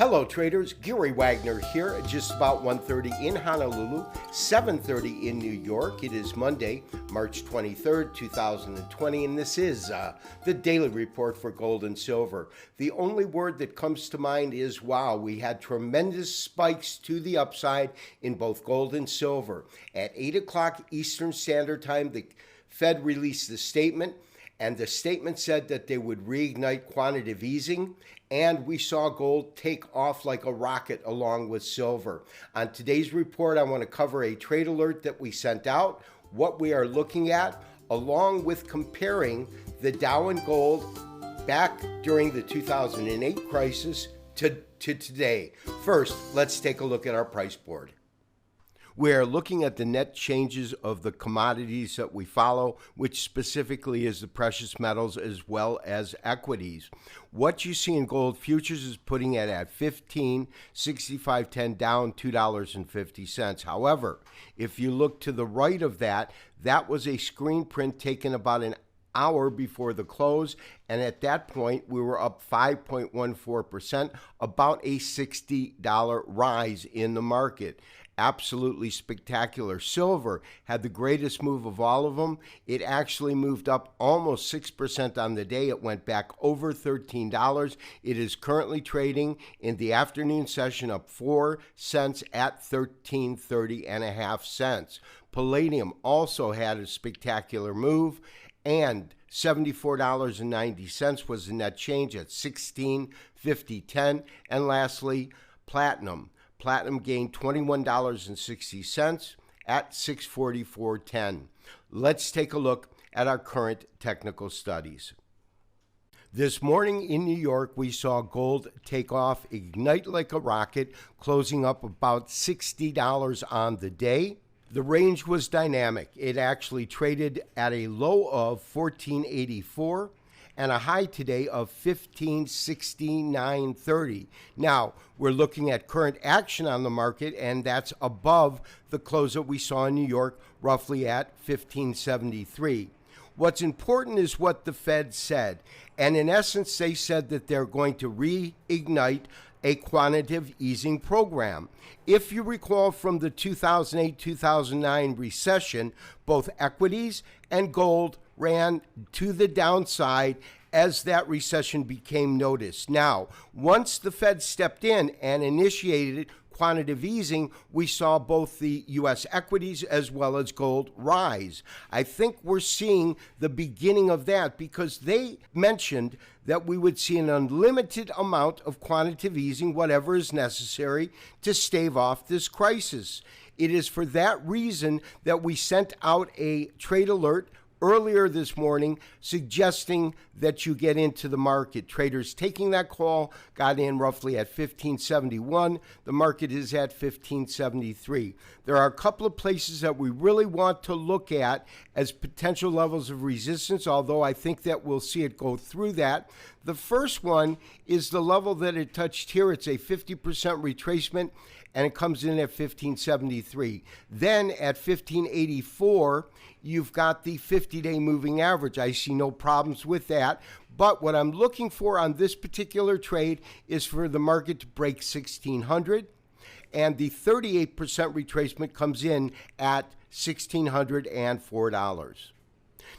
Hello traders, Gary Wagner here at just about 1:30 in Honolulu, 7:30 in New York. It is Monday, March 23rd, 2020, and this is the Daily Report for Gold and Silver. The only word that comes to mind is wow, we had tremendous spikes to the upside in both gold and silver. At 8 o'clock Eastern Standard Time, the Fed released a statement, and the statement said that they would reignite quantitative easing, and we saw gold take off like a rocket along with silver. On today's report, I want to cover a trade alert that we sent out, what we are looking at, along with comparing the Dow and gold back during the 2008 crisis to today. First, let's take a look at our price board. We are looking at the net changes of the commodities that we follow, which specifically is the precious metals as well as equities. What you see in gold futures is putting it at 15.6510, down $2.50. However, if you look to the right of that, that was a screen print taken about an hour before the close, and at that point we were up 5.14%, about a $60 rise in the market. Absolutely spectacular. Silver had the greatest move of all of them. It actually moved up almost 6% on the day. It went back over $13. It is currently trading in the afternoon session up 4 cents at 13.30 cents. Palladium also had a spectacular move, and $74.90 was the net change at 16.5010. And lastly, platinum. Platinum gained $21.60 at 644.10. Let's take a look at our current technical studies. This morning in New York, we saw gold take off, ignite like a rocket, closing up about $60 on the day. The range was dynamic. It actually traded at a low of 1484 and a high today of 1569.30. Now, we're looking at current action on the market, and that's above the close that we saw in New York, roughly at 1573. What's important is what the Fed said, and in essence, they said that they're going to reignite a quantitative easing program. If you recall from the 2008-2009 recession, both equities and gold ran to the downside as that recession became noticed. Now, once the Fed stepped in and initiated quantitative easing, we saw both the U.S. equities as well as gold rise. I think we're seeing the beginning of that because they mentioned that we would see an unlimited amount of quantitative easing, whatever is necessary to stave off this crisis. It is for that reason that we sent out a trade alert earlier this morning suggesting that you get into the market. Traders taking that call got in roughly at 1571. The market is at 1573. There are a couple of places that we really want to look at as potential levels of resistance, although I think that we'll see it go through that. The first one is the level that it touched here. It's a 50% retracement, and it comes in at 1573. Then at 1584, you've got the 50-day moving average. I see no problems with that. But what I'm looking for on this particular trade is for the market to break 1600. And the 38% retracement comes in at $1,604.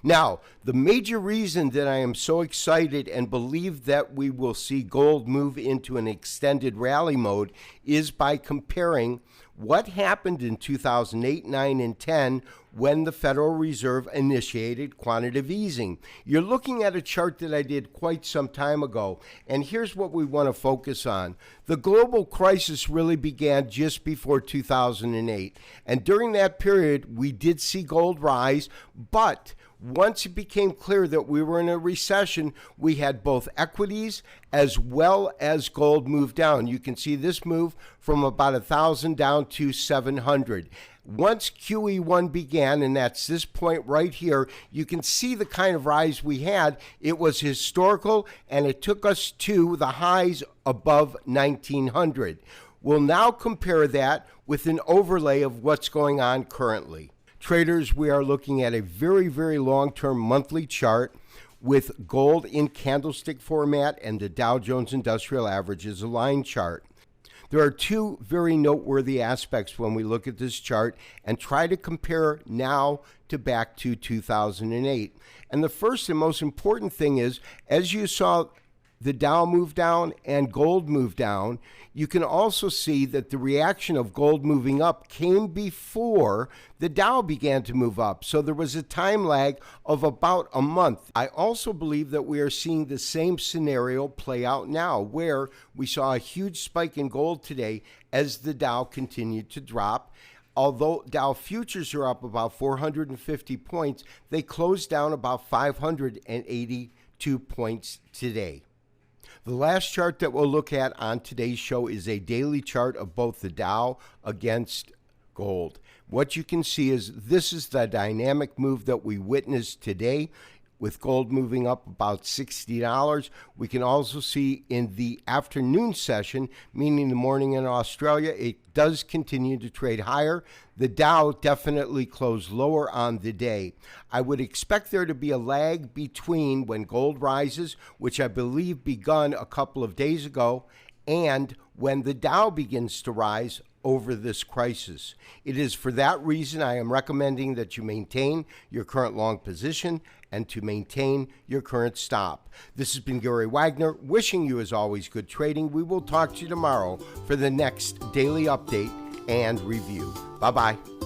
Now, the major reason that I am so excited and believe that we will see gold move into an extended rally mode is by comparing what happened in 2008, 9, and 10 when the Federal Reserve initiated quantitative easing. You're looking at a chart that I did quite some time ago, and here's what we want to focus on. The global crisis really began just before 2008, and during that period, we did see gold rise, but once it became clear that we were in a recession, we had both equities as well as gold move down. You can see this move from about 1,000 down to 700. Once QE1 began, and that's this point right here, you can see the kind of rise we had. It was historical, and it took us to the highs above 1,900. We'll now compare that with an overlay of what's going on currently. Traders, we are looking at a very, very long-term monthly chart with gold in candlestick format, and the Dow Jones Industrial Average is a line chart. There are two very noteworthy aspects when we look at this chart and try to compare now to back to 2008. And the first and most important thing is, as you saw the Dow move down and gold move down, you can also see that the reaction of gold moving up came before the Dow began to move up. So there was a time lag of about a month. I also believe that we are seeing the same scenario play out now, where we saw a huge spike in gold today as the Dow continued to drop. Although Dow futures are up about 450 points, they closed down about 582 points today. The last chart that we'll look at on today's show is a daily chart of both the Dow against gold. What you can see is this is the dynamic move that we witnessed today, with gold moving up about $60. We can also see in the afternoon session, meaning the morning in Australia, it does continue to trade higher. The Dow definitely closed lower on the day. I would expect there to be a lag between when gold rises, which I believe begun a couple of days ago, and when the Dow begins to rise over this crisis. It is for that reason I am recommending that you maintain your current long position and to maintain your current stop. This has been Gary Wagner, wishing you as always good trading. We will talk to you tomorrow for the next daily update and review. Bye-bye.